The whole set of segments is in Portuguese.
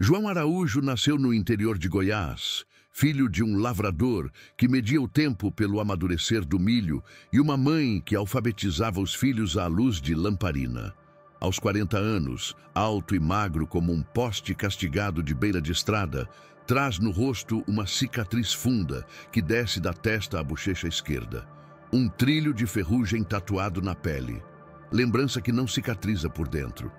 João Araújo nasceu no interior de Goiás, filho de um lavrador que media o tempo pelo amadurecer do milho e uma mãe que alfabetizava os filhos à luz de lamparina. Aos 40 anos, alto e magro como um poste castigado de beira de estrada, traz no rosto uma cicatriz funda que desce da testa à bochecha esquerda. Um trilho de ferrugem tatuado na pele. Lembrança que não cicatriza por dentro.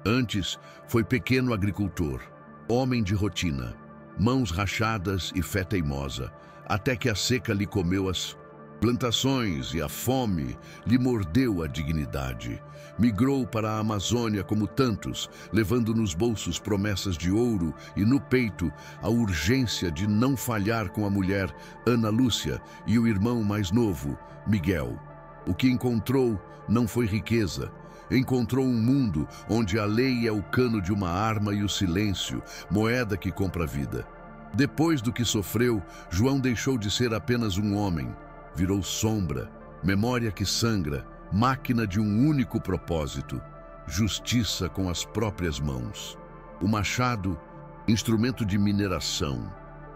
Antes, foi pequeno agricultor, homem de rotina, mãos rachadas e fé teimosa, até que a seca lhe comeu as plantações e a fome lhe mordeu a dignidade. Migrou para a Amazônia como tantos, levando nos bolsos promessas de ouro e no peito a urgência de não falhar com a mulher Ana Lúcia e o irmão mais novo, Miguel. O que encontrou não foi riqueza. Encontrou um mundo onde a lei é o cano de uma arma e o silêncio, moeda que compra a vida. Depois do que sofreu, João deixou de ser apenas um homem. Virou sombra, memória que sangra, máquina de um único propósito: justiça com as próprias mãos. O machado, instrumento de mineração,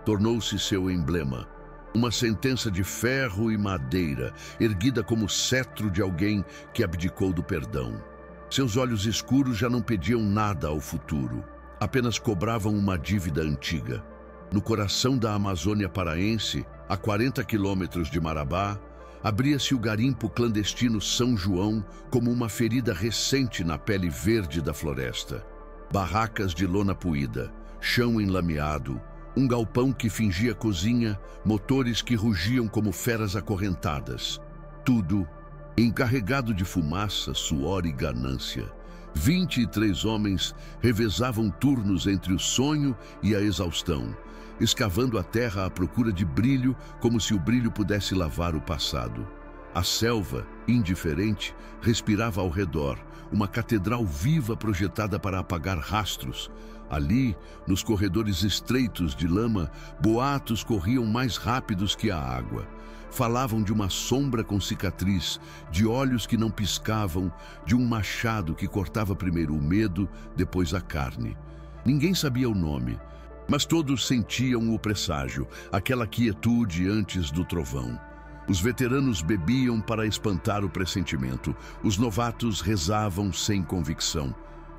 tornou-se seu emblema. Uma sentença de ferro e madeira, erguida como cetro de alguém que abdicou do perdão. Seus olhos escuros já não pediam nada ao futuro, apenas cobravam uma dívida antiga. No coração da Amazônia paraense, a 40 quilômetros de Marabá, abria-se o garimpo clandestino São João como uma ferida recente na pele verde da floresta. Barracas de lona puída, chão enlameado, um galpão que fingia cozinha, motores que rugiam como feras acorrentadas. Tudo encarregado de fumaça, suor e ganância. 23 homens revezavam turnos entre o sonho e a exaustão, escavando a terra à procura de brilho, como se o brilho pudesse lavar o passado. A selva, indiferente, respirava ao redor, uma catedral viva projetada para apagar rastros. Ali, nos corredores estreitos de lama, boatos corriam mais rápidos que a água. Falavam de uma sombra com cicatriz, de olhos que não piscavam, de um machado que cortava primeiro o medo, depois a carne. Ninguém sabia o nome, mas todos sentiam o presságio, aquela quietude antes do trovão. Os veteranos bebiam para espantar o pressentimento. Os novatos rezavam sem convicção.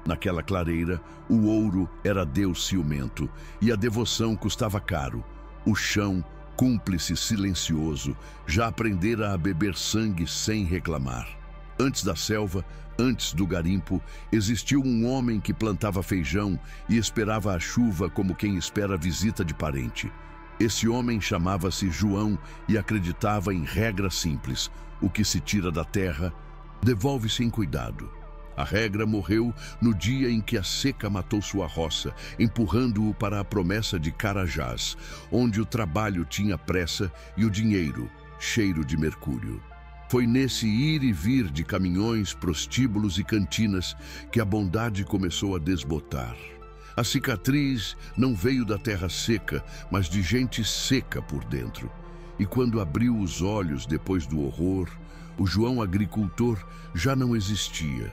Naquela clareira, o ouro era Deus ciumento e a devoção custava caro. O chão, cúmplice silencioso, já aprendera a beber sangue sem reclamar. Antes da selva, antes do garimpo, existiu um homem que plantava feijão e esperava a chuva como quem espera a visita de parente. Esse homem chamava-se João e acreditava em regra simples: o que se tira da terra, devolve-se em cuidado. A regra morreu no dia em que a seca matou sua roça, empurrando-o para a promessa de Carajás, onde o trabalho tinha pressa e o dinheiro cheiro de mercúrio. Foi nesse ir e vir de caminhões, prostíbulos e cantinas que a bondade começou a desbotar. A cicatriz não veio da terra seca, mas de gente seca por dentro. E quando abriu os olhos depois do horror, o João agricultor já não existia.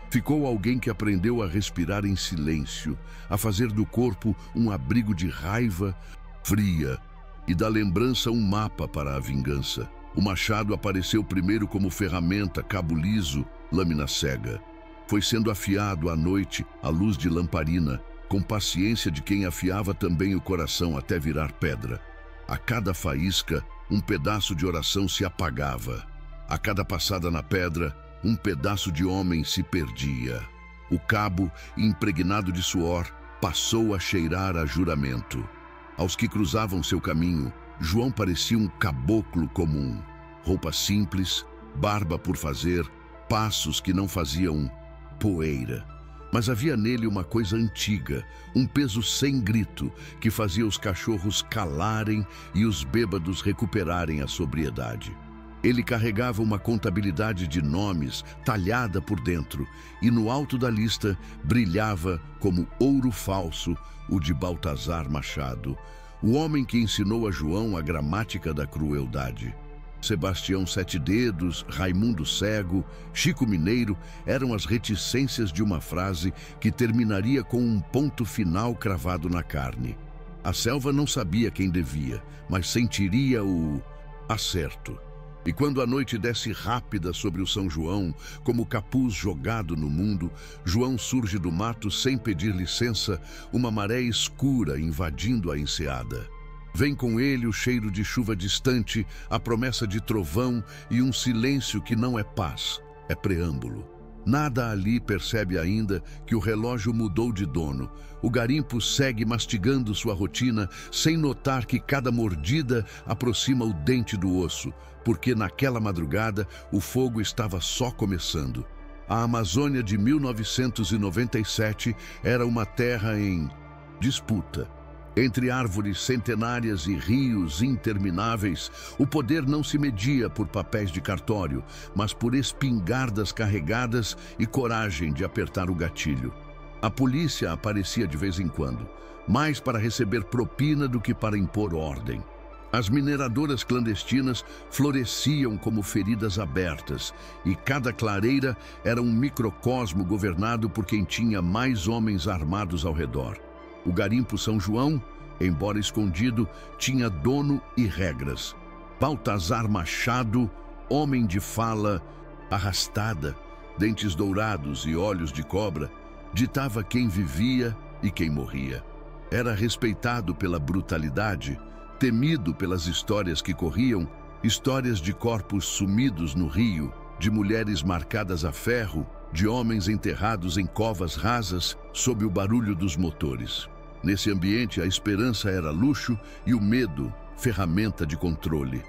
Ficou alguém que aprendeu a respirar em silêncio, a fazer do corpo um abrigo de raiva fria e da lembrança um mapa para a vingança. O machado apareceu primeiro como ferramenta, cabo liso, lâmina cega. Foi sendo afiado à noite, à luz de lamparina, com paciência de quem afiava também o coração até virar pedra. A cada faísca, um pedaço de oração se apagava. A cada passada na pedra, um pedaço de homem se perdia. O cabo, impregnado de suor, passou a cheirar a juramento. Aos que cruzavam seu caminho, João parecia um caboclo comum. Roupa simples, barba por fazer, passos que não faziam poeira. Mas havia nele uma coisa antiga, um peso sem grito, que fazia os cachorros calarem e os bêbados recuperarem a sobriedade. Ele carregava uma contabilidade de nomes talhada por dentro, e no alto da lista brilhava como ouro falso o de Baltazar Machado, o homem que ensinou a João a gramática da crueldade. Sebastião Sete Dedos, Raimundo Cego, Chico Mineiro eram as reticências de uma frase que terminaria com um ponto final cravado na carne. A selva não sabia quem devia, mas sentiria o acerto. E quando a noite desce rápida sobre o São João, como capuz jogado no mundo, João surge do mato sem pedir licença, uma maré escura invadindo a enseada. Vem com ele o cheiro de chuva distante, a promessa de trovão e um silêncio que não é paz, é preâmbulo. Nada ali percebe ainda que o relógio mudou de dono. O garimpo segue mastigando sua rotina, sem notar que cada mordida aproxima o dente do osso, porque naquela madrugada o fogo estava só começando. A Amazônia de 1997 era uma terra em disputa. Entre árvores centenárias e rios intermináveis, o poder não se media por papéis de cartório, mas por espingardas carregadas e coragem de apertar o gatilho. A polícia aparecia de vez em quando, mais para receber propina do que para impor ordem. As mineradoras clandestinas floresciam como feridas abertas, e cada clareira era um microcosmo governado por quem tinha mais homens armados ao redor. O garimpo São João, embora escondido, tinha dono e regras. Baltazar Machado, homem de fala arrastada, dentes dourados e olhos de cobra, ditava quem vivia e quem morria. Era respeitado pela brutalidade, temido pelas histórias que corriam, histórias de corpos sumidos no rio, de mulheres marcadas a ferro, de homens enterrados em covas rasas sob o barulho dos motores. Nesse ambiente, a esperança era luxo e o medo, ferramenta de controle.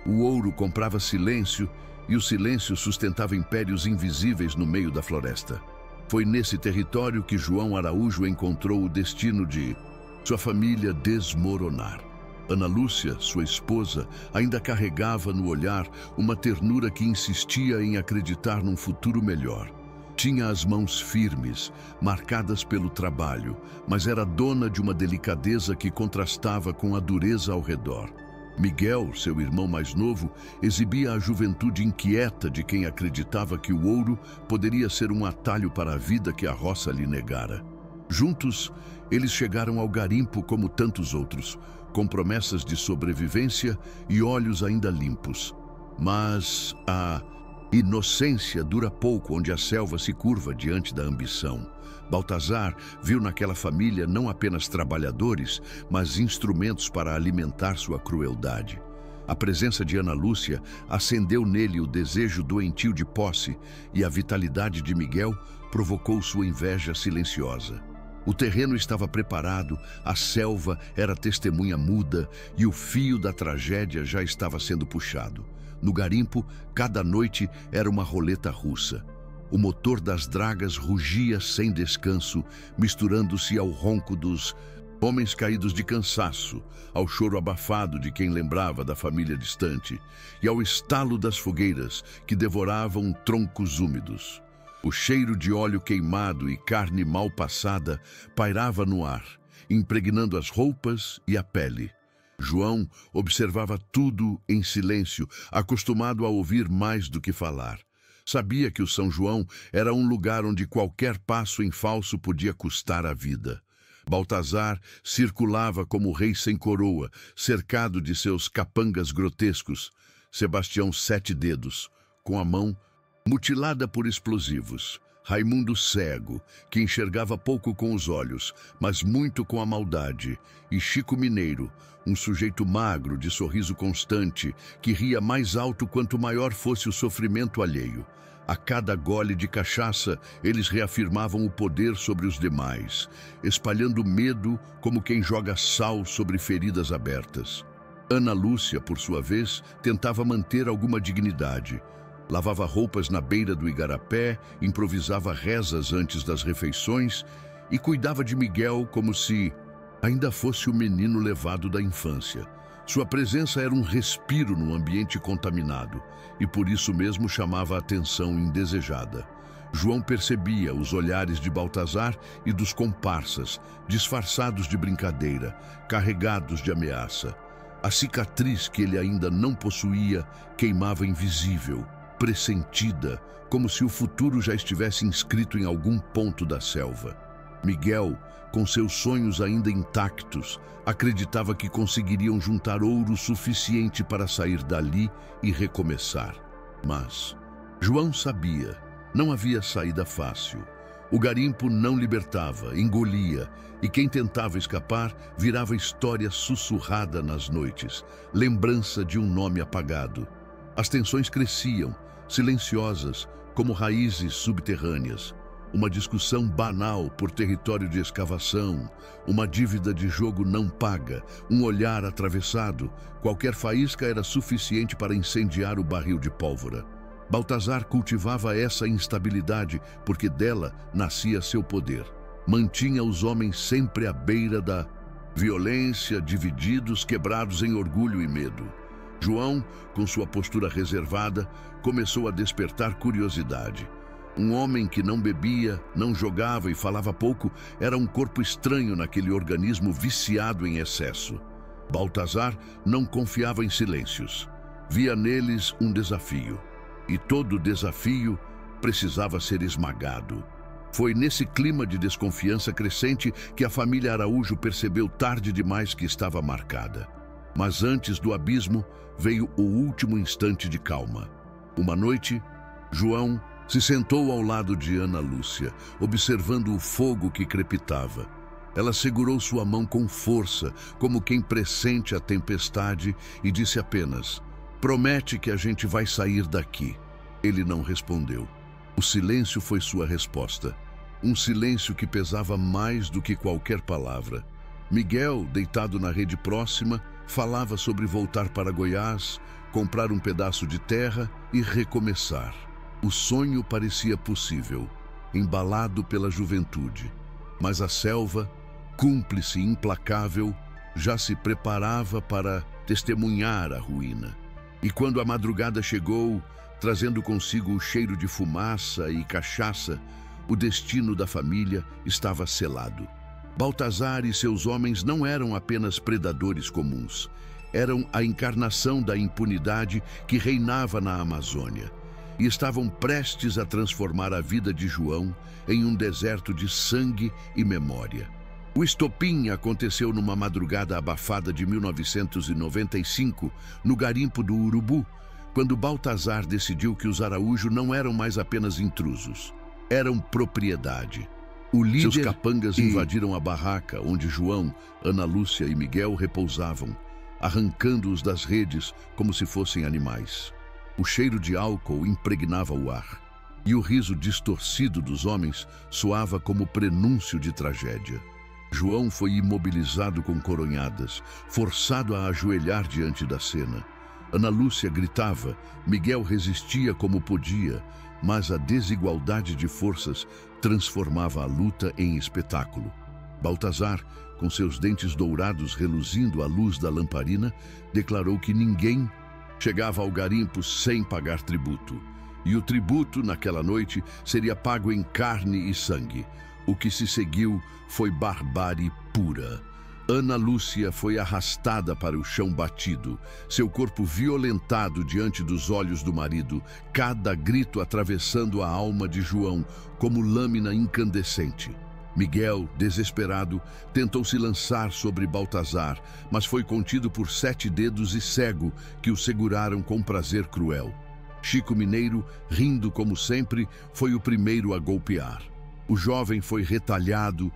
O ouro comprava silêncio e o silêncio sustentava impérios invisíveis no meio da floresta. Foi nesse território que João Araújo encontrou o destino de sua família desmoronar. Ana Lúcia, sua esposa, ainda carregava no olhar uma ternura que insistia em acreditar num futuro melhor. Tinha as mãos firmes, marcadas pelo trabalho, mas era dona de uma delicadeza que contrastava com a dureza ao redor. Miguel, seu irmão mais novo, exibia a juventude inquieta de quem acreditava que o ouro poderia ser um atalho para a vida que a roça lhe negara. Juntos, eles chegaram ao garimpo como tantos outros, com promessas de sobrevivência e olhos ainda limpos. Mas a inocência dura pouco onde a selva se curva diante da ambição. Baltazar viu naquela família não apenas trabalhadores, mas instrumentos para alimentar sua crueldade. A presença de Ana Lúcia acendeu nele o desejo doentio de posse e a vitalidade de Miguel provocou sua inveja silenciosa. O terreno estava preparado, a selva era testemunha muda e o fio da tragédia já estava sendo puxado. No garimpo, cada noite era uma roleta russa. O motor das dragas rugia sem descanso, misturando-se ao ronco dos homens caídos de cansaço, ao choro abafado de quem lembrava da família distante e ao estalo das fogueiras que devoravam troncos úmidos. O cheiro de óleo queimado e carne mal passada pairava no ar, impregnando as roupas e a pele. João observava tudo em silêncio, acostumado a ouvir mais do que falar. Sabia que o São João era um lugar onde qualquer passo em falso podia custar a vida. Baltazar circulava como rei sem coroa, cercado de seus capangas grotescos. Sebastião Sete Dedos, com a mão mutilada por explosivos. Raimundo Cego, que enxergava pouco com os olhos, mas muito com a maldade. E Chico Mineiro, um sujeito magro, de sorriso constante, que ria mais alto quanto maior fosse o sofrimento alheio. A cada gole de cachaça, eles reafirmavam o poder sobre os demais, espalhando medo como quem joga sal sobre feridas abertas. Ana Lúcia, por sua vez, tentava manter alguma dignidade. Lavava roupas na beira do igarapé, improvisava rezas antes das refeições e cuidava de Miguel como se ainda fosse o menino levado da infância. Sua presença era um respiro no ambiente contaminado e por isso mesmo chamava a atenção indesejada. João percebia os olhares de Baltazar e dos comparsas, disfarçados de brincadeira, carregados de ameaça. A cicatriz que ele ainda não possuía queimava invisível, pressentida, como se o futuro já estivesse inscrito em algum ponto da selva. Miguel, com seus sonhos ainda intactos, acreditava que conseguiriam juntar ouro suficiente para sair dali e recomeçar. Mas João sabia, não havia saída fácil. O garimpo não libertava, engolia, e quem tentava escapar virava história sussurrada nas noites, lembrança de um nome apagado. As tensões cresciam, silenciosas, como raízes subterrâneas. Uma discussão banal por território de escavação, uma dívida de jogo não paga, um olhar atravessado, qualquer faísca era suficiente para incendiar o barril de pólvora. Baltazar cultivava essa instabilidade porque dela nascia seu poder. Mantinha os homens sempre à beira da violência, divididos, quebrados em orgulho e medo. João, com sua postura reservada, começou a despertar curiosidade. Um homem que não bebia, não jogava e falava pouco, era um corpo estranho naquele organismo viciado em excesso. Baltazar não confiava em silêncios. Via neles um desafio. E todo desafio precisava ser esmagado. Foi nesse clima de desconfiança crescente que a família Araújo percebeu tarde demais que estava marcada. Mas antes do abismo veio o último instante de calma. Uma noite, João se sentou ao lado de Ana Lúcia, observando o fogo que crepitava. Ela segurou sua mão com força, como quem pressente a tempestade, e disse apenas: "Promete que a gente vai sair daqui." Ele não respondeu. O silêncio foi sua resposta. Um silêncio que pesava mais do que qualquer palavra. Miguel, deitado na rede próxima, falava sobre voltar para Goiás, comprar um pedaço de terra e recomeçar. O sonho parecia possível, embalado pela juventude. Mas a selva, cúmplice implacável, já se preparava para testemunhar a ruína. E quando a madrugada chegou, trazendo consigo o cheiro de fumaça e cachaça, o destino da família estava selado. Baltazar e seus homens não eram apenas predadores comuns. Eram a encarnação da impunidade que reinava na Amazônia. E estavam prestes a transformar a vida de João em um deserto de sangue e memória. O estopim aconteceu numa madrugada abafada de 1995, no garimpo do Urubu, quando Baltazar decidiu que os Araújo não eram mais apenas intrusos, eram propriedade. O líder Seus capangas invadiram a barraca onde João, Ana Lúcia e Miguel repousavam, arrancando-os das redes como se fossem animais. O cheiro de álcool impregnava o ar, e o riso distorcido dos homens soava como prenúncio de tragédia. João foi imobilizado com coronhadas, forçado a ajoelhar diante da cena. Ana Lúcia gritava, Miguel resistia como podia, mas a desigualdade de forças transformava a luta em espetáculo. Baltazar, com seus dentes dourados reluzindo à luz da lamparina, declarou que ninguém chegava ao garimpo sem pagar tributo. E o tributo, naquela noite, seria pago em carne e sangue. O que se seguiu foi barbárie pura. Ana Lúcia foi arrastada para o chão batido, seu corpo violentado diante dos olhos do marido, cada grito atravessando a alma de João como lâmina incandescente. Miguel, desesperado, tentou se lançar sobre Baltazar, mas foi contido por 7 dedos e cego que o seguraram com prazer cruel. Chico Mineiro, rindo como sempre, foi o primeiro a golpear. O jovem foi retalhado,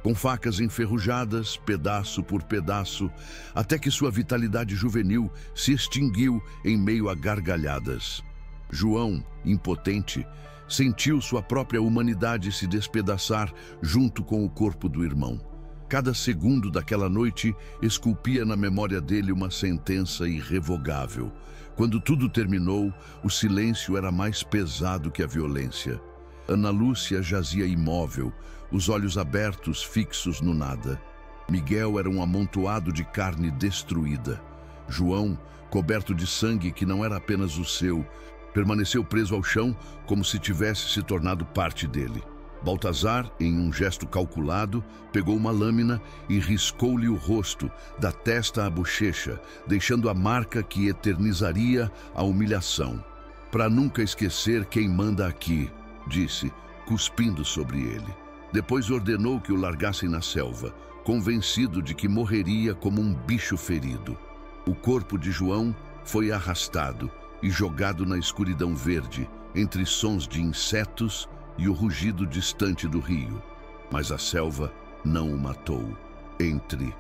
com facas enferrujadas, pedaço por pedaço, até que sua vitalidade juvenil se extinguiu em meio a gargalhadas. João, impotente, sentiu sua própria humanidade se despedaçar junto com o corpo do irmão. Cada segundo daquela noite esculpia na memória dele uma sentença irrevogável. Quando tudo terminou, o silêncio era mais pesado que a violência. Ana Lúcia jazia imóvel, os olhos abertos, fixos no nada. Miguel era um amontoado de carne destruída. João, coberto de sangue que não era apenas o seu, permaneceu preso ao chão como se tivesse se tornado parte dele. Baltazar, em um gesto calculado, pegou uma lâmina e riscou-lhe o rosto, da testa à bochecha, deixando a marca que eternizaria a humilhação. "Para nunca esquecer quem manda aqui", disse, cuspindo sobre ele. Depois ordenou que o largassem na selva, convencido de que morreria como um bicho ferido. O corpo de João foi arrastado e jogado na escuridão verde, entre sons de insetos e o rugido distante do rio. Mas a selva não o matou. Entre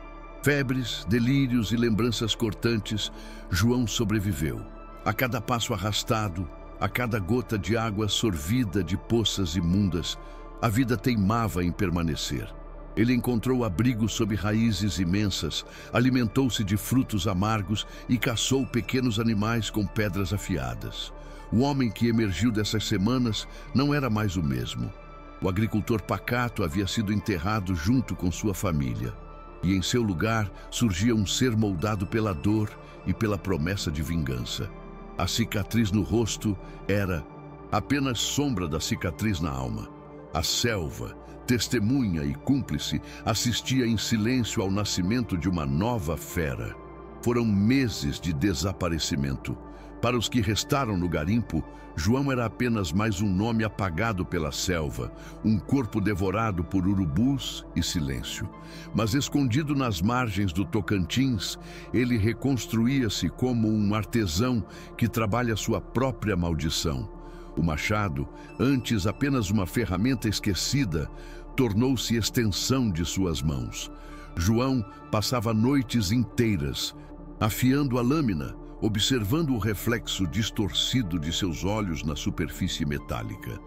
febres, delírios e lembranças cortantes, João sobreviveu. A cada passo arrastado, a cada gota de água sorvida de poças imundas, a vida teimava em permanecer. Ele encontrou abrigo sob raízes imensas, alimentou-se de frutos amargos e caçou pequenos animais com pedras afiadas. O homem que emergiu dessas semanas não era mais o mesmo. O agricultor pacato havia sido enterrado junto com sua família, e em seu lugar surgia um ser moldado pela dor e pela promessa de vingança. A cicatriz no rosto era apenas sombra da cicatriz na alma. A selva, testemunha e cúmplice, assistia em silêncio ao nascimento de uma nova fera. Foram meses de desaparecimento. Para os que restaram no garimpo, João era apenas mais um nome apagado pela selva, um corpo devorado por urubus e silêncio. Mas escondido nas margens do Tocantins, ele reconstruía-se como um artesão que trabalha sua própria maldição. O machado, antes apenas uma ferramenta esquecida, tornou-se extensão de suas mãos. João passava noites inteiras, afiando a lâmina, observando o reflexo distorcido de seus olhos na superfície metálica.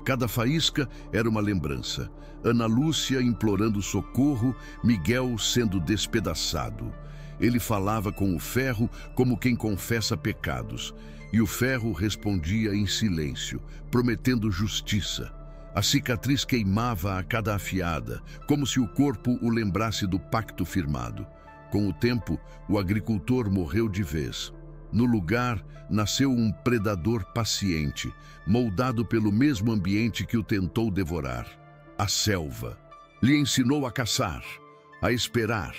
Cada faísca era uma lembrança. Ana Lúcia implorando socorro, Miguel sendo despedaçado. Ele falava com o ferro como quem confessa pecados, e o ferro respondia em silêncio, prometendo justiça. A cicatriz queimava a cada afiada, como se o corpo o lembrasse do pacto firmado. Com o tempo, o agricultor morreu de vez. No lugar, nasceu um predador paciente, moldado pelo mesmo ambiente que o tentou devorar. A selva. Lhe ensinou a caçar, a esperar,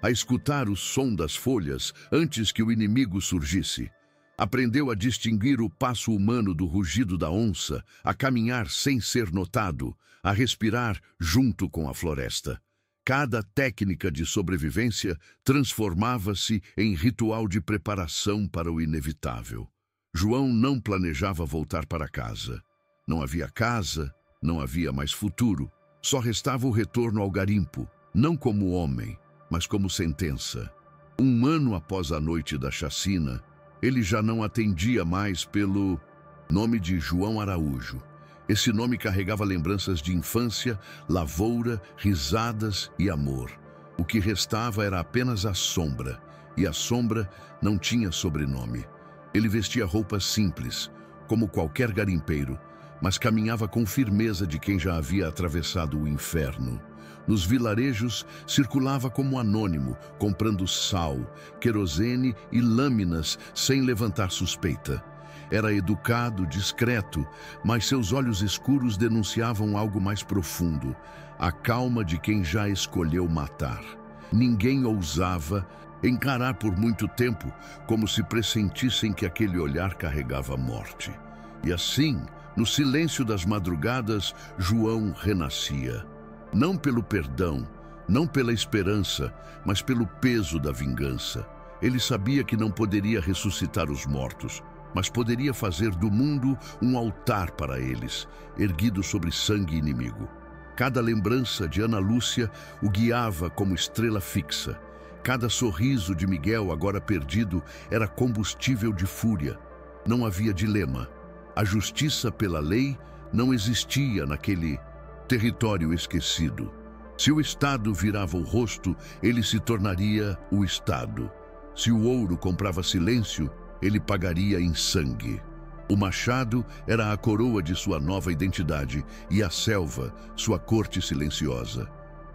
a escutar o som das folhas antes que o inimigo surgisse. Aprendeu a distinguir o passo humano do rugido da onça, a caminhar sem ser notado, a respirar junto com a floresta. Cada técnica de sobrevivência transformava-se em ritual de preparação para o inevitável. João não planejava voltar para casa. Não havia casa, não havia mais futuro. Só restava o retorno ao garimpo, não como homem, mas como sentença. 1 ano após a noite da chacina, ele já não atendia mais pelo nome de João Araújo. Esse nome carregava lembranças de infância, lavoura, risadas e amor. O que restava era apenas a sombra, e a sombra não tinha sobrenome. Ele vestia roupas simples, como qualquer garimpeiro, mas caminhava com firmeza de quem já havia atravessado o inferno. Nos vilarejos, circulava como anônimo, comprando sal, querosene e lâminas sem levantar suspeita. Era educado, discreto, mas seus olhos escuros denunciavam algo mais profundo, a calma de quem já escolheu matar. Ninguém ousava encarar por muito tempo, como se pressentissem que aquele olhar carregava a morte. E assim, no silêncio das madrugadas, João renascia. Não pelo perdão, não pela esperança, mas pelo peso da vingança. Ele sabia que não poderia ressuscitar os mortos, mas poderia fazer do mundo um altar para eles, erguido sobre sangue inimigo. Cada lembrança de Ana Lúcia o guiava como estrela fixa. Cada sorriso de Miguel, agora perdido, era combustível de fúria. Não havia dilema. A justiça pela lei não existia naquele território esquecido. Se o Estado virava o rosto, ele se tornaria o Estado. Se o ouro comprava silêncio, ele pagaria em sangue. O machado era a coroa de sua nova identidade e a selva, sua corte silenciosa.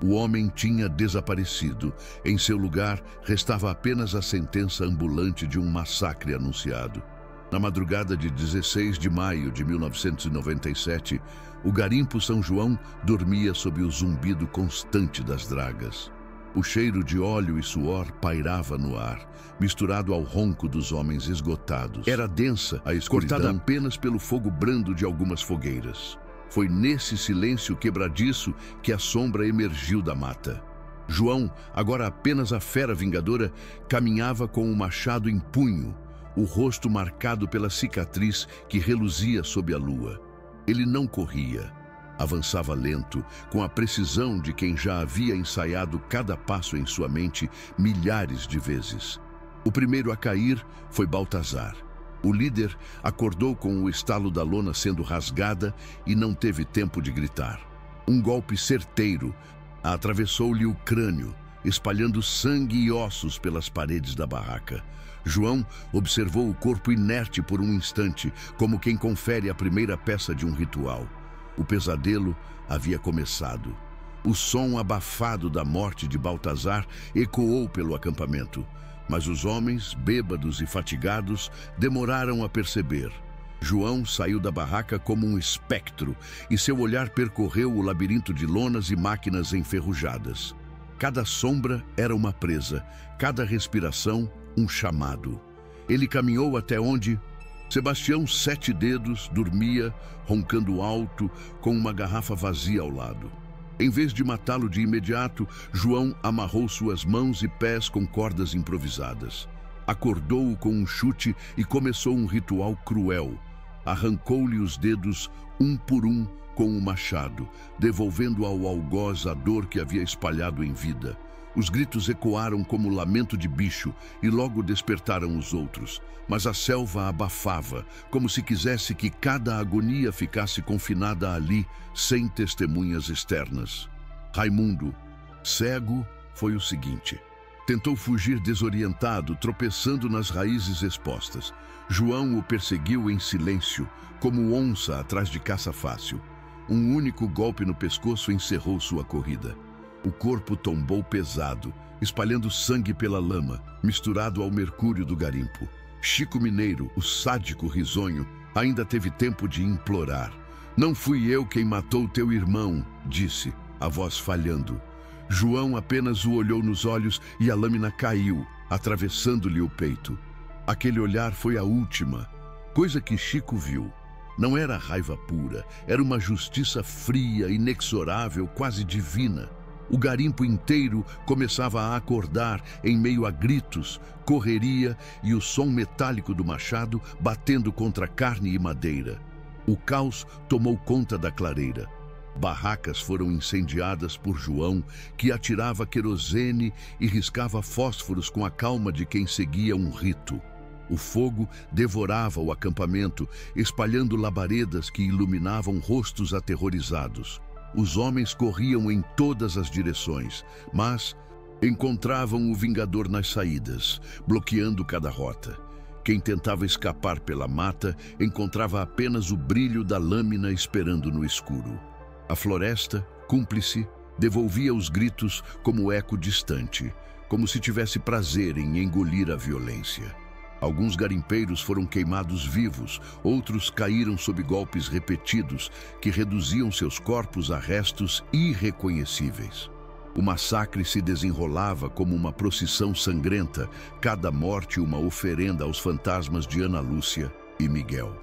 O homem tinha desaparecido. Em seu lugar, restava apenas a sentença ambulante de um massacre anunciado. Na madrugada de 16 de maio de 1997, O garimpo São João dormia sob o zumbido constante das dragas. O cheiro de óleo e suor pairava no ar, misturado ao ronco dos homens esgotados. Era densa a escuridão, cortada apenas pelo fogo brando de algumas fogueiras. Foi nesse silêncio quebradiço que a sombra emergiu da mata. João, agora apenas a fera vingadora, caminhava com o machado em punho, o rosto marcado pela cicatriz que reluzia sob a lua. Ele não corria. Avançava lento, com a precisão de quem já havia ensaiado cada passo em sua mente milhares de vezes. O primeiro a cair foi Baltazar. O líder acordou com o estalo da lona sendo rasgada e não teve tempo de gritar. Um golpe certeiro atravessou-lhe o crânio, espalhando sangue e ossos pelas paredes da barraca. João observou o corpo inerte por um instante, como quem confere a primeira peça de um ritual. O pesadelo havia começado. O som abafado da morte de Baltazar ecoou pelo acampamento, mas os homens, bêbados e fatigados, demoraram a perceber. João saiu da barraca como um espectro e seu olhar percorreu o labirinto de lonas e máquinas enferrujadas. Cada sombra era uma presa, cada respiração um chamado. Ele caminhou até onde Sebastião Sete Dedos dormia, roncando alto, com uma garrafa vazia ao lado. Em vez de matá-lo de imediato, João amarrou suas mãos e pés com cordas improvisadas. Acordou-o com um chute e começou um ritual cruel. Arrancou-lhe os dedos, um por um, com o machado, devolvendo ao algoz a dor que havia espalhado em vida. Os gritos ecoaram como lamento de bicho e logo despertaram os outros. Mas a selva abafava, como se quisesse que cada agonia ficasse confinada ali, sem testemunhas externas. Raimundo, cego, foi o seguinte. Tentou fugir desorientado, tropeçando nas raízes expostas. João o perseguiu em silêncio, como onça atrás de caça fácil. Um único golpe no pescoço encerrou sua corrida. O corpo tombou pesado, espalhando sangue pela lama, misturado ao mercúrio do garimpo. Chico Mineiro, o sádico risonho, ainda teve tempo de implorar. "Não fui eu quem matou teu irmão", disse, a voz falhando. João apenas o olhou nos olhos e a lâmina caiu, atravessando-lhe o peito. Aquele olhar foi a última, coisa que Chico viu. Não era raiva pura, era uma justiça fria, inexorável, quase divina. O garimpo inteiro começava a acordar em meio a gritos, correria e o som metálico do machado batendo contra carne e madeira. O caos tomou conta da clareira. Barracas foram incendiadas por João, que atirava querosene e riscava fósforos com a calma de quem seguia um rito. O fogo devorava o acampamento, espalhando labaredas que iluminavam rostos aterrorizados. Os homens corriam em todas as direções, mas encontravam o vingador nas saídas, bloqueando cada rota. Quem tentava escapar pela mata encontrava apenas o brilho da lâmina esperando no escuro. A floresta, cúmplice, devolvia os gritos como eco distante, como se tivesse prazer em engolir a violência. Alguns garimpeiros foram queimados vivos, outros caíram sob golpes repetidos que reduziam seus corpos a restos irreconhecíveis. O massacre se desenrolava como uma procissão sangrenta, cada morte uma oferenda aos fantasmas de Ana Lúcia e Miguel.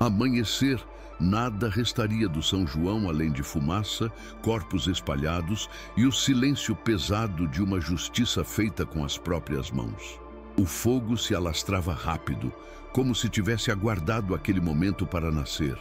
Amanhecer, nada restaria do São João além de fumaça, corpos espalhados e o silêncio pesado de uma justiça feita com as próprias mãos. O fogo se alastrava rápido, como se tivesse aguardado aquele momento para nascer.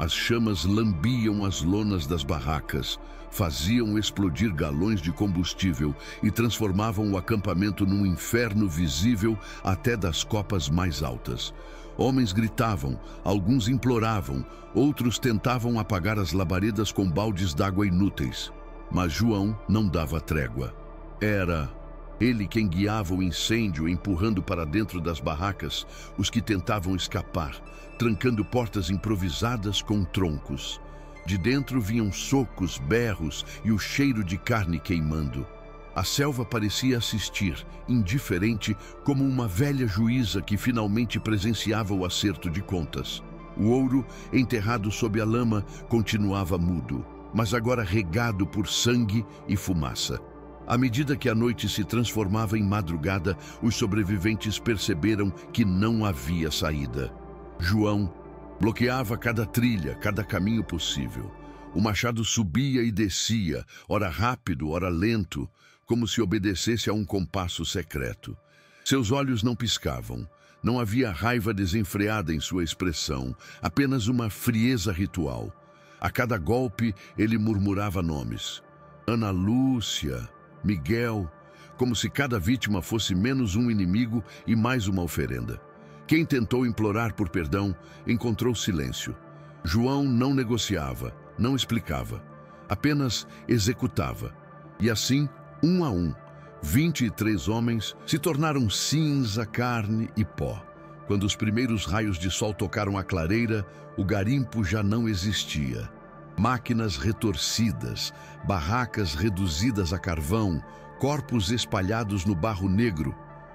As chamas lambiam as lonas das barracas, faziam explodir galões de combustível e transformavam o acampamento num inferno visível até das copas mais altas. Homens gritavam, alguns imploravam, outros tentavam apagar as labaredas com baldes d'água inúteis. Mas João não dava trégua. Era ele quem guiava o incêndio, empurrando para dentro das barracas os que tentavam escapar, trancando portas improvisadas com troncos. De dentro vinham socos, berros e o cheiro de carne queimando. A selva parecia assistir, indiferente, como uma velha juíza que finalmente presenciava o acerto de contas. O ouro, enterrado sob a lama, continuava mudo, mas agora regado por sangue e fumaça. À medida que a noite se transformava em madrugada, os sobreviventes perceberam que não havia saída. João bloqueava cada trilha, cada caminho possível. O machado subia e descia, ora rápido, ora lento, como se obedecesse a um compasso secreto. Seus olhos não piscavam. Não havia raiva desenfreada em sua expressão, apenas uma frieza ritual. A cada golpe, ele murmurava nomes. Ana Lúcia, Miguel, como se cada vítima fosse menos um inimigo e mais uma oferenda. Quem tentou implorar por perdão, encontrou silêncio. João não negociava, não explicava, apenas executava. E assim, um a um, 23 homens se tornaram cinza, carne e pó. Quando os primeiros raios de sol tocaram a clareira, o garimpo já não existia. Máquinas retorcidas, barracas reduzidas a carvão, corpos espalhados no barro negro.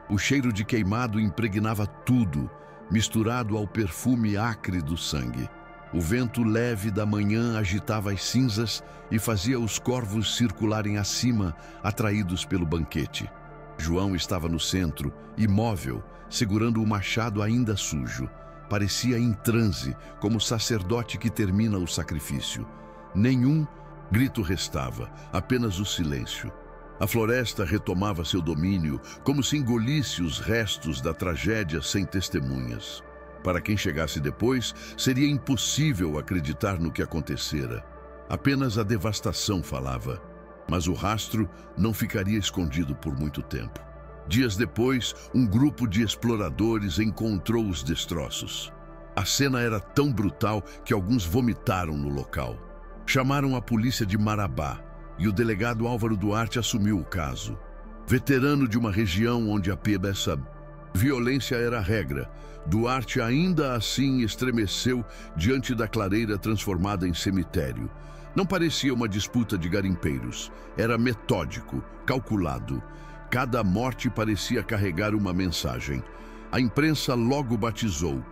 O cheiro de queimado impregnava tudo, misturado ao perfume acre do sangue. O vento leve da manhã agitava as cinzas e fazia os corvos circularem acima, atraídos pelo banquete. João estava no centro, imóvel, segurando o machado ainda sujo. Parecia em transe, como sacerdote que termina o sacrifício. Nenhum grito restava, apenas o silêncio. A floresta retomava seu domínio, como se engolisse os restos da tragédia sem testemunhas. Para quem chegasse depois, seria impossível acreditar no que acontecera. Apenas a devastação falava. Mas o rastro não ficaria escondido por muito tempo. Dias depois, um grupo de exploradores encontrou os destroços. A cena era tão brutal que alguns vomitaram no local. Chamaram a polícia de Marabá e o delegado Álvaro Duarte assumiu o caso. Veterano de uma região onde a violência era a regra, Duarte ainda assim estremeceu diante da clareira transformada em cemitério. Não parecia uma disputa de garimpeiros. Era metódico, calculado. Cada morte parecia carregar uma mensagem. A imprensa logo batizou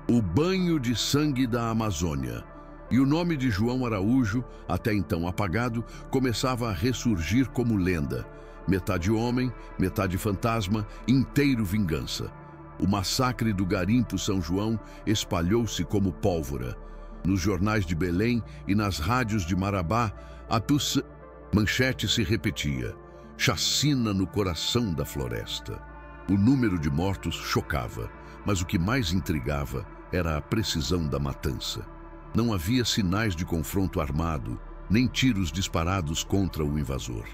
o banho de sangue da Amazônia. E o nome de João Araújo, até então apagado, começava a ressurgir como lenda. Metade homem, metade fantasma, inteiro vingança. O massacre do garimpo São João espalhou-se como pólvora. Nos jornais de Belém e nas rádios de Marabá, a manchete se repetia. Chacina no coração da floresta. O número de mortos chocava, mas o que mais intrigava era a precisão da matança. Não havia sinais de confronto armado, nem tiros disparados contra o invasor.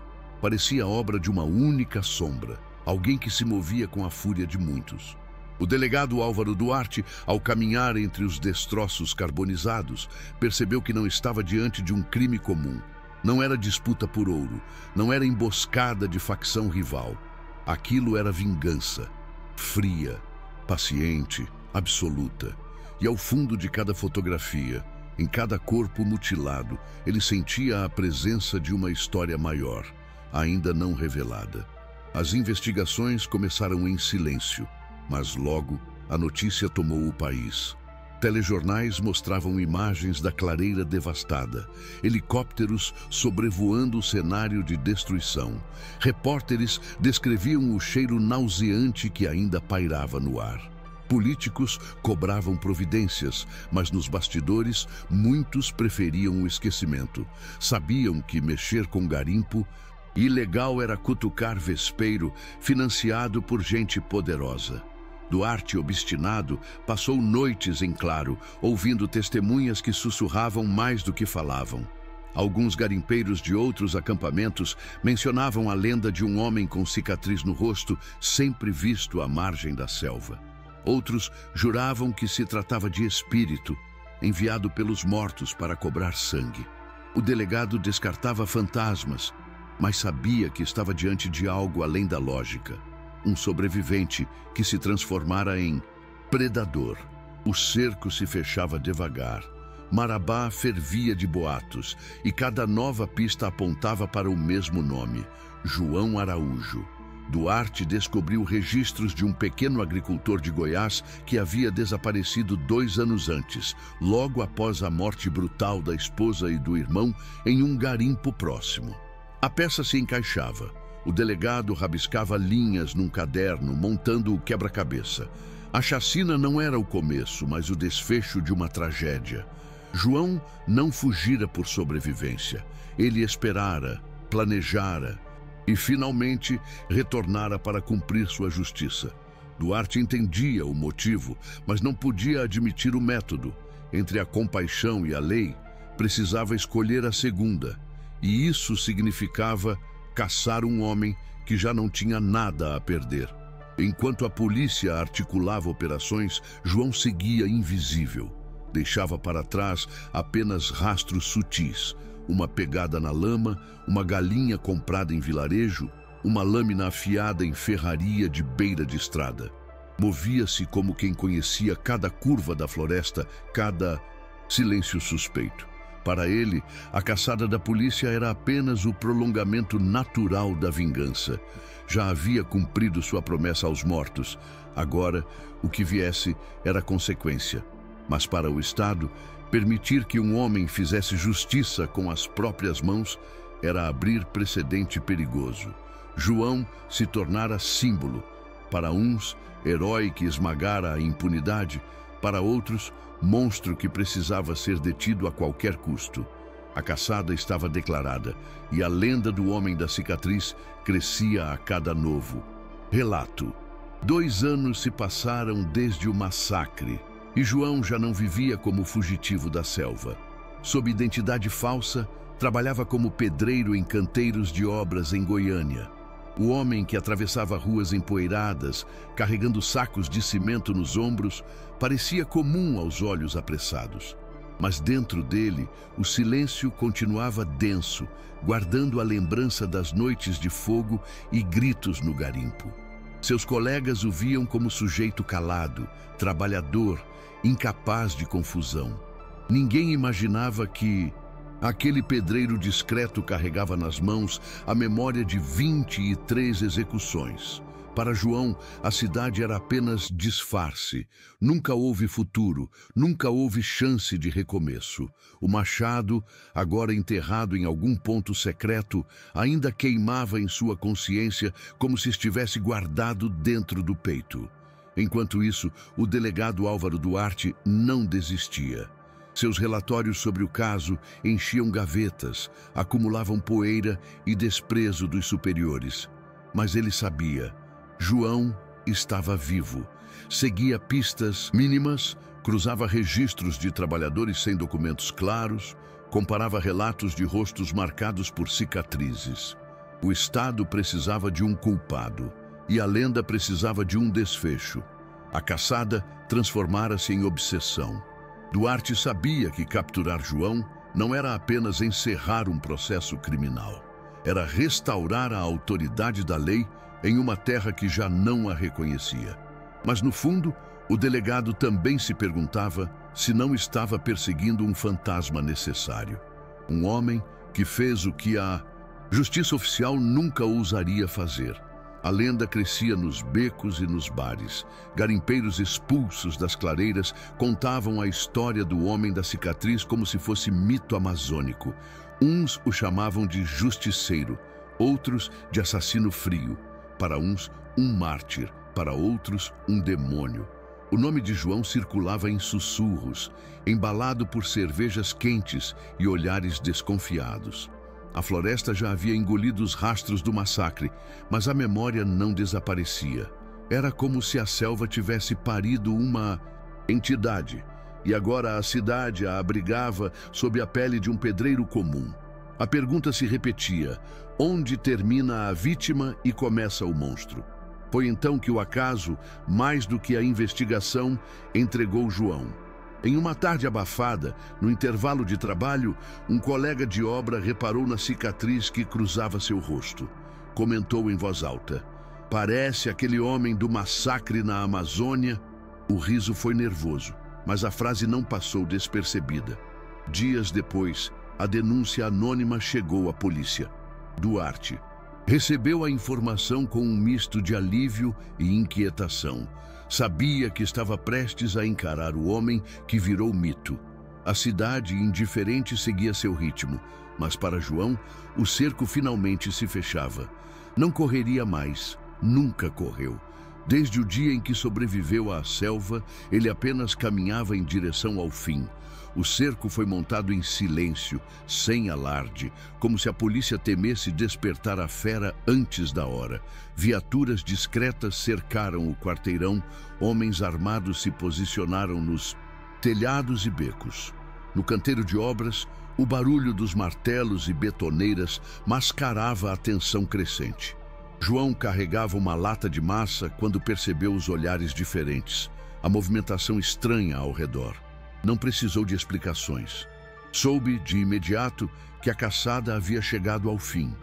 Parecia obra de uma única sombra, alguém que se movia com a fúria de muitos. O delegado Álvaro Duarte, ao caminhar entre os destroços carbonizados, percebeu que não estava diante de um crime comum. Não era disputa por ouro, não era emboscada de facção rival. Aquilo era vingança, fria, paciente, absoluta. E ao fundo de cada fotografia, em cada corpo mutilado, ele sentia a presença de uma história maior, ainda não revelada. As investigações começaram em silêncio, mas logo a notícia tomou o país. Telejornais mostravam imagens da clareira devastada, helicópteros sobrevoando o cenário de destruição. Repórteres descreviam o cheiro nauseante que ainda pairava no ar. Políticos cobravam providências, mas nos bastidores muitos preferiam o esquecimento. Sabiam que mexer com garimpo ilegal era cutucar vespeiro financiado por gente poderosa. Duarte, obstinado, passou noites em claro, ouvindo testemunhas que sussurravam mais do que falavam. Alguns garimpeiros de outros acampamentos mencionavam a lenda de um homem com cicatriz no rosto, sempre visto à margem da selva. Outros juravam que se tratava de espírito, enviado pelos mortos para cobrar sangue. O delegado descartava fantasmas, mas sabia que estava diante de algo além da lógica. Um sobrevivente que se transformara em predador. O cerco se fechava devagar. Marabá fervia de boatos e cada nova pista apontava para o mesmo nome, João Araújo. Duarte descobriu registros de um pequeno agricultor de Goiás que havia desaparecido 2 anos antes, logo após a morte brutal da esposa e do irmão em um garimpo próximo. A peça se encaixava. O delegado rabiscava linhas num caderno, montando o quebra-cabeça. A chacina não era o começo, mas o desfecho de uma tragédia. João não fugira por sobrevivência. Ele esperara, planejara e, finalmente, retornara para cumprir sua justiça. Duarte entendia o motivo, mas não podia admitir o método. Entre a compaixão e a lei, precisava escolher a segunda, e isso significava caçar um homem que já não tinha nada a perder. Enquanto a polícia articulava operações, João seguia invisível. Deixava para trás apenas rastros sutis, uma pegada na lama, uma galinha comprada em vilarejo, uma lâmina afiada em ferraria de beira de estrada. Movia-se como quem conhecia cada curva da floresta, cada silêncio suspeito. Para ele, a caçada da polícia era apenas o prolongamento natural da vingança. Já havia cumprido sua promessa aos mortos. Agora, o que viesse era consequência. Mas para o Estado, permitir que um homem fizesse justiça com as próprias mãos era abrir precedente perigoso. João se tornara símbolo. Para uns, herói que esmagara a impunidade. Para outros, monstro que precisava ser detido a qualquer custo. A caçada estava declarada e a lenda do homem da cicatriz crescia a cada novo relato. 2 anos se passaram desde o massacre e João já não vivia como fugitivo da selva. Sob identidade falsa, trabalhava como pedreiro em canteiros de obras em Goiânia. O homem que atravessava ruas empoeiradas, carregando sacos de cimento nos ombros, parecia comum aos olhos apressados. Mas dentro dele, o silêncio continuava denso, guardando a lembrança das noites de fogo e gritos no garimpo. Seus colegas o viam como sujeito calado, trabalhador, incapaz de confusão. Ninguém imaginava que aquele pedreiro discreto carregava nas mãos a memória de 23 execuções. Para João, a cidade era apenas disfarce. Nunca houve futuro, nunca houve chance de recomeço. O machado, agora enterrado em algum ponto secreto, ainda queimava em sua consciência como se estivesse guardado dentro do peito. Enquanto isso, o delegado Álvaro Duarte não desistia. Seus relatórios sobre o caso enchiam gavetas, acumulavam poeira e desprezo dos superiores. Mas ele sabia. João estava vivo. Seguia pistas mínimas, cruzava registros de trabalhadores sem documentos claros, comparava relatos de rostos marcados por cicatrizes. O Estado precisava de um culpado e a lenda precisava de um desfecho. A caçada transformara-se em obsessão. Duarte sabia que capturar João não era apenas encerrar um processo criminal. Era restaurar a autoridade da lei em uma terra que já não a reconhecia. Mas, no fundo, o delegado também se perguntava se não estava perseguindo um fantasma necessário. Um homem que fez o que a justiça oficial nunca ousaria fazer. A lenda crescia nos becos e nos bares. Garimpeiros expulsos das clareiras contavam a história do homem da cicatriz como se fosse mito amazônico. Uns o chamavam de justiceiro, outros de assassino frio. Para uns, um mártir, para outros, um demônio. O nome de João circulava em sussurros, embalado por cervejas quentes e olhares desconfiados. A floresta já havia engolido os rastros do massacre, mas a memória não desaparecia. Era como se a selva tivesse parido uma entidade, e agora a cidade a abrigava sob a pele de um pedreiro comum. A pergunta se repetia: onde termina a vítima e começa o monstro? Foi então que o acaso, mais do que a investigação, entregou João. Em uma tarde abafada, no intervalo de trabalho, um colega de obra reparou na cicatriz que cruzava seu rosto. Comentou em voz alta: parece aquele homem do massacre na Amazônia. O riso foi nervoso, mas a frase não passou despercebida. Dias depois, a denúncia anônima chegou à polícia. Duarte, Recebeu a informação com um misto de alívio e inquietação. Sabia que estava prestes a encarar o homem que virou mito. A cidade, indiferente, seguia seu ritmo, mas para João, o cerco finalmente se fechava. Não correria mais, nunca correu. Desde o dia em que sobreviveu à selva, ele apenas caminhava em direção ao fim. O cerco foi montado em silêncio, sem alarde, como se a polícia temesse despertar a fera antes da hora. Viaturas discretas cercaram o quarteirão, homens armados se posicionaram nos telhados e becos. No canteiro de obras, o barulho dos martelos e betoneiras mascarava a tensão crescente. João carregava uma lata de massa quando percebeu os olhares diferentes, a movimentação estranha ao redor. Não precisou de explicações. Soube de imediato que a caçada havia chegado ao fim.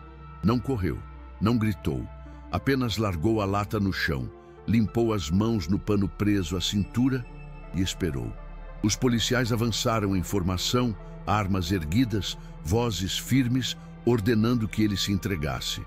Não correu, não gritou, apenas largou a lata no chão, limpou as mãos no pano preso à cintura e esperou. Os policiais avançaram em formação, armas erguidas, vozes firmes, ordenando que ele se entregasse.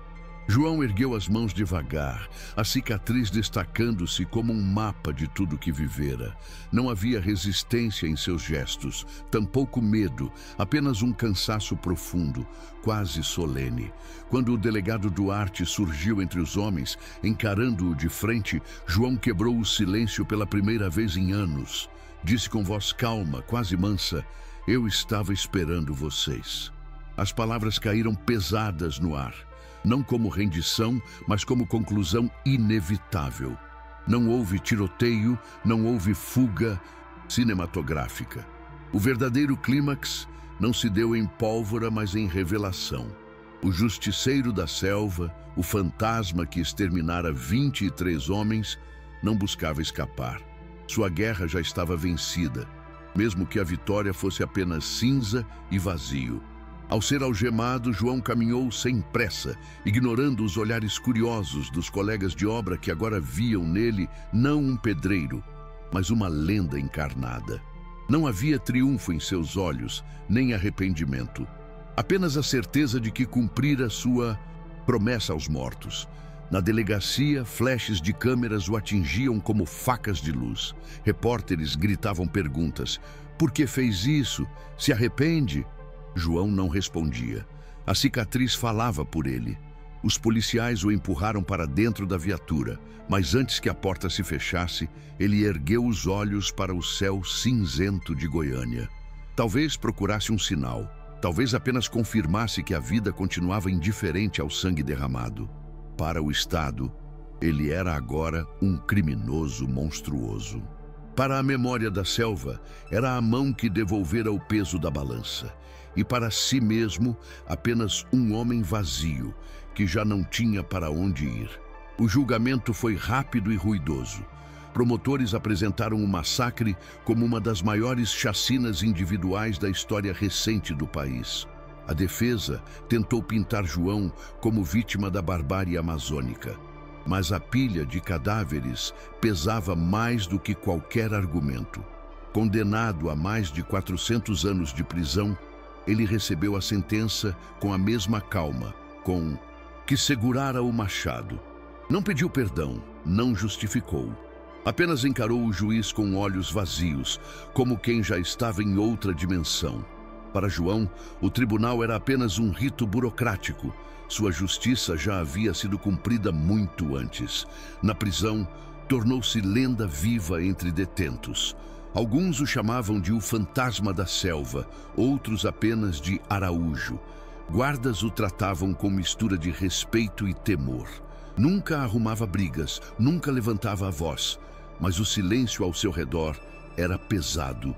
João ergueu as mãos devagar, a cicatriz destacando-se como um mapa de tudo que vivera. Não havia resistência em seus gestos, tampouco medo, apenas um cansaço profundo, quase solene. Quando o delegado Duarte surgiu entre os homens, encarando-o de frente, João quebrou o silêncio pela primeira vez em anos. Disse com voz calma, quase mansa: "Eu estava esperando vocês." As palavras caíram pesadas no ar. Não como rendição, mas como conclusão inevitável. Não houve tiroteio, não houve fuga cinematográfica. O verdadeiro clímax não se deu em pólvora, mas em revelação. O justiceiro da selva, o fantasma que exterminara 23 homens, não buscava escapar. Sua guerra já estava vencida, mesmo que a vitória fosse apenas cinza e vazio. Ao ser algemado, João caminhou sem pressa, ignorando os olhares curiosos dos colegas de obra que agora viam nele não um pedreiro, mas uma lenda encarnada. Não havia triunfo em seus olhos, nem arrependimento. Apenas a certeza de que cumprira sua promessa aos mortos. Na delegacia, flashes de câmeras o atingiam como facas de luz. Repórteres gritavam perguntas. Por que fez isso? Se arrepende? João não respondia. A cicatriz falava por ele. Os policiais o empurraram para dentro da viatura, mas antes que a porta se fechasse, ele ergueu os olhos para o céu cinzento de Goiânia. Talvez procurasse um sinal, talvez apenas confirmasse que a vida continuava indiferente ao sangue derramado. Para o Estado, ele era agora um criminoso monstruoso. Para a memória da selva, era a mão que devolvera o peso da balança. E para si mesmo, apenas um homem vazio, que já não tinha para onde ir. O julgamento foi rápido e ruidoso. Promotores apresentaram o massacre como uma das maiores chacinas individuais da história recente do país. A defesa tentou pintar João como vítima da barbárie amazônica, mas a pilha de cadáveres pesava mais do que qualquer argumento. Condenado a mais de 400 anos de prisão, ele recebeu a sentença com a mesma calma, com que segurara o machado. Não pediu perdão, não justificou. Apenas encarou o juiz com olhos vazios, como quem já estava em outra dimensão. Para João, o tribunal era apenas um rito burocrático. Sua justiça já havia sido cumprida muito antes. Na prisão, tornou-se lenda viva entre detentos. Alguns o chamavam de o fantasma da selva, outros apenas de Araújo. Guardas o tratavam com mistura de respeito e temor. Nunca arrumava brigas, nunca levantava a voz, mas o silêncio ao seu redor era pesado.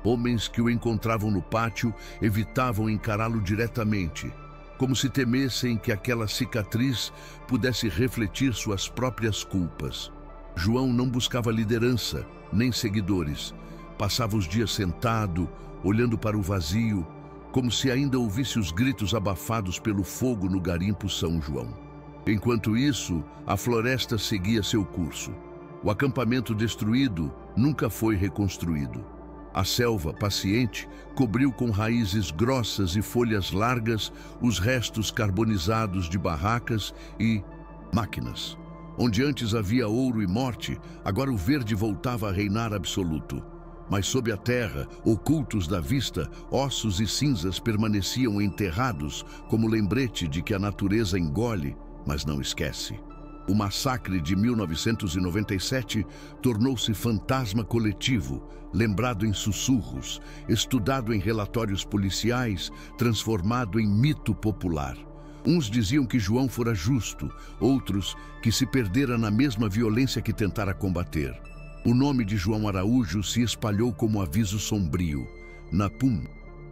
Homens que o encontravam no pátio evitavam encará-lo diretamente, como se temessem que aquela cicatriz pudesse refletir suas próprias culpas. João não buscava liderança, nem seguidores. Passava os dias sentado, olhando para o vazio, como se ainda ouvisse os gritos abafados pelo fogo no garimpo São João. Enquanto isso, a floresta seguia seu curso. O acampamento destruído nunca foi reconstruído. A selva, paciente, cobriu com raízes grossas e folhas largas os restos carbonizados de barracas e máquinas. Onde antes havia ouro e morte, agora o verde voltava a reinar absoluto. Mas sob a terra, ocultos da vista, ossos e cinzas permaneciam enterrados como lembrete de que a natureza engole, mas não esquece. O massacre de 1997 tornou-se fantasma coletivo, lembrado em sussurros, estudado em relatórios policiais, transformado em mito popular. Uns diziam que João fora justo, outros que se perdera na mesma violência que tentara combater. O nome de João Araújo se espalhou como aviso sombrio. Na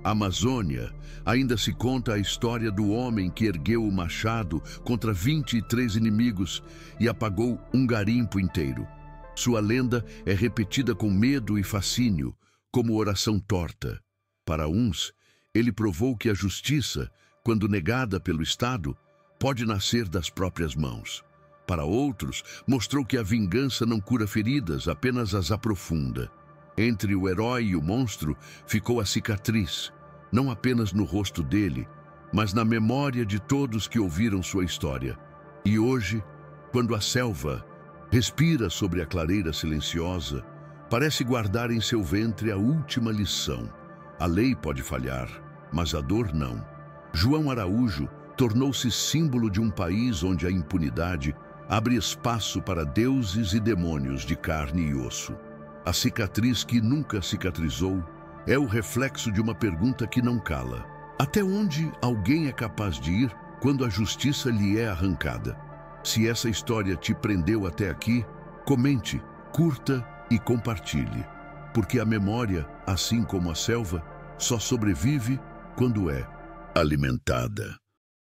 Amazônia, ainda se conta a história do homem que ergueu o machado contra 23 inimigos e apagou um garimpo inteiro. Sua lenda é repetida com medo e fascínio, como oração torta. Para uns, ele provou que a justiça, quando negada pelo Estado, pode nascer das próprias mãos. Para outros, mostrou que a vingança não cura feridas, apenas as aprofunda. Entre o herói e o monstro ficou a cicatriz, não apenas no rosto dele, mas na memória de todos que ouviram sua história. E hoje, quando a selva respira sobre a clareira silenciosa, parece guardar em seu ventre a última lição. A lei pode falhar, mas a dor não. João Araújo tornou-se símbolo de um país onde a impunidade abre espaço para deuses e demônios de carne e osso. A cicatriz que nunca cicatrizou é o reflexo de uma pergunta que não cala. Até onde alguém é capaz de ir quando a justiça lhe é arrancada? Se essa história te prendeu até aqui, comente, curta e compartilhe. Porque a memória, assim como a selva, só sobrevive quando é alimentada.